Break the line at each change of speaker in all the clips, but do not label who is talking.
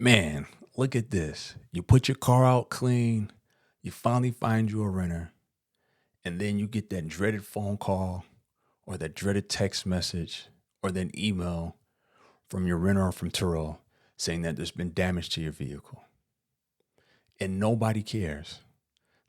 Man, look at this. You put your car out clean, you finally find you a renter, and then you get that dreaded phone call or that dreaded text message or that email from your renter or from Turo saying that there's been damage to your vehicle. And nobody cares.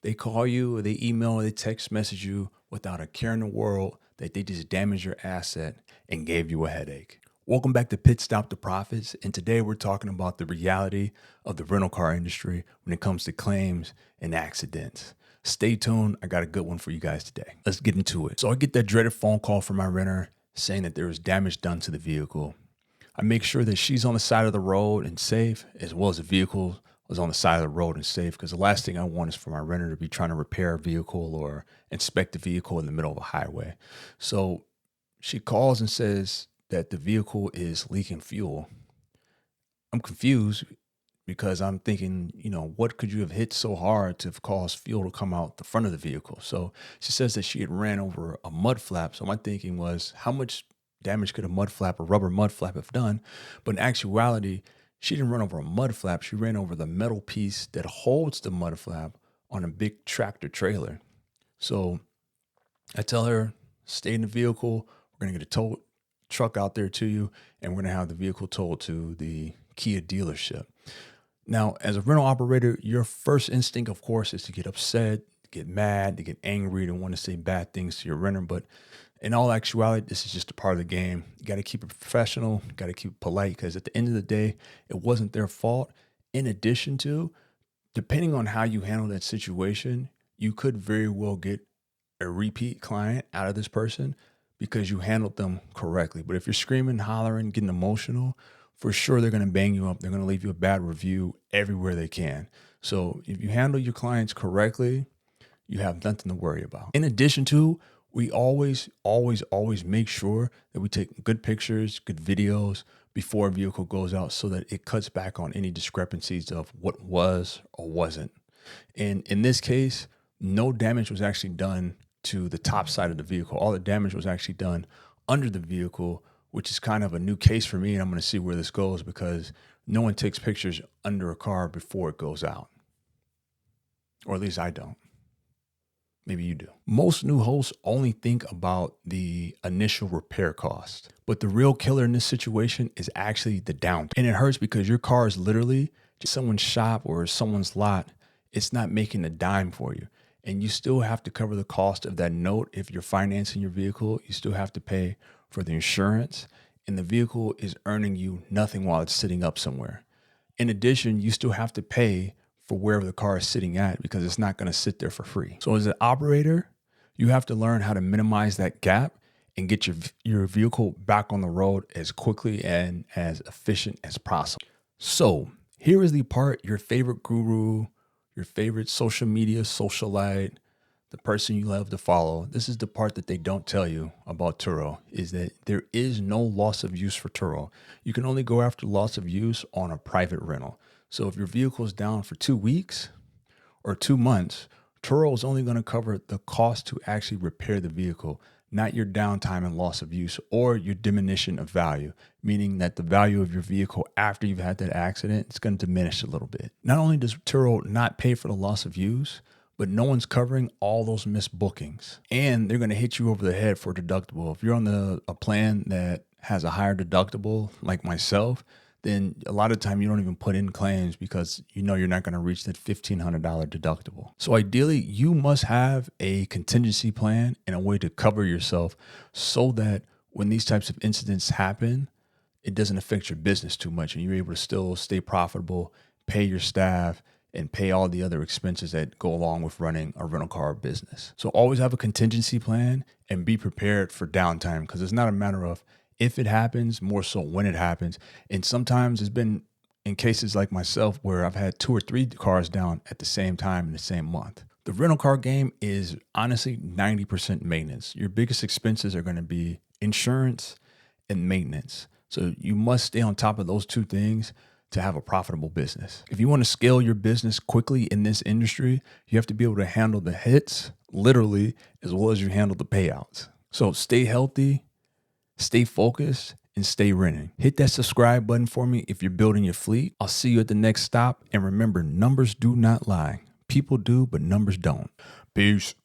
They call you or they email or they text message you without a care in the world that they just damaged your asset and gave you a headache. Welcome back to Pitstop to Profits, and today we're talking about the reality of the rental car industry when it comes to claims and accidents. Stay tuned, I got a good one for you guys today. Let's get into it. So I get that dreaded phone call from my renter saying that there was damage done to the vehicle. I make sure that she's on the side of the road and safe, as well as the vehicle was on the side of the road and safe, because the last thing I want is for my renter to be trying to repair a vehicle or inspect a vehicle in the middle of a highway. So she calls and says that the vehicle is leaking fuel. I'm confused because I'm thinking, what could you have hit so hard to have caused fuel to come out the front of the vehicle? So she says that she had ran over a mud flap. So my thinking was, how much damage could a mud flap or rubber mud flap have done? But in actuality, she didn't run over a mud flap. She ran over the metal piece that holds the mud flap on a big tractor trailer. So I tell her, stay in the vehicle. We're going to get a tow truck out there to you, and we're going to have the vehicle towed to the Kia dealership. Now, as a rental operator, your first instinct, of course, is to get upset, to get mad, to get angry, to want to say bad things to your renter. But in all actuality, this is just a part of the game. You got to keep it professional, you got to keep it polite, because at the end of the day, it wasn't their fault. In addition to, depending on how you handle that situation, you could very well get a repeat client out of this person because you handled them correctly. But if you're screaming, hollering, getting emotional, for sure they're going to bang you up. They're going to leave you a bad review everywhere they can. So if you handle your clients correctly, you have nothing to worry about. In addition to, we always make sure that we take good pictures, good videos before a vehicle goes out so that it cuts back on any discrepancies of what was or wasn't. And in this case, no damage was actually done to the top side of the vehicle. All the damage was actually done under the vehicle, which is kind of a new case for me. And I'm going to see where this goes because no one takes pictures under a car before it goes out. Or at least I don't. Maybe you do. Most new hosts only think about the initial repair cost, but the real killer in this situation is actually the downtime. And it hurts because your car is literally just someone's shop or someone's lot. It's not making a dime for you. And you still have to cover the cost of that note. If you're financing your vehicle, you still have to pay for the insurance, and the vehicle is earning you nothing while it's sitting up somewhere. In addition, you still have to pay for wherever the car is sitting at because it's not going to sit there for free. So as an operator, you have to learn how to minimize that gap and get your vehicle back on the road as quickly and as efficient as possible. So here is the part your favorite guru, your favorite social media socialite, the person you love to follow. This is the part that they don't tell you about Turo, is that there is no loss of use for Turo. You can only go after loss of use on a private rental. So if your vehicle is down for 2 weeks or 2 months, Turo is only going to cover the cost to actually repair the vehicle, not your downtime and loss of use or your diminution of value, meaning that the value of your vehicle after you've had that accident is going to diminish a little bit. Not only does Turo not pay for the loss of use, but no one's covering all those missed bookings. And they're going to hit you over the head for deductible. If you're on a plan that has a higher deductible, like myself, then a lot of the time you don't even put in claims because you know you're not going to reach that $1,500 deductible. So ideally, you must have a contingency plan and a way to cover yourself so that when these types of incidents happen, it doesn't affect your business too much and you're able to still stay profitable, pay your staff, and pay all the other expenses that go along with running a rental car business. So always have a contingency plan and be prepared for downtime, because it's not a matter of if it happens, more so when it happens. And sometimes it's been in cases like myself where I've had 2 or 3 cars down at the same time in the same month. The rental car game is honestly 90% maintenance. Your biggest expenses are going to be insurance and maintenance. So you must stay on top of those 2 things to have a profitable business. If you want to scale your business quickly in this industry, you have to be able to handle the hits, literally, as well as you handle the payouts. So stay healthy, stay focused, and stay renting. Hit that subscribe button for me if you're building your fleet. I'll see you at the next stop. And remember, numbers do not lie. People do, but numbers don't. Peace.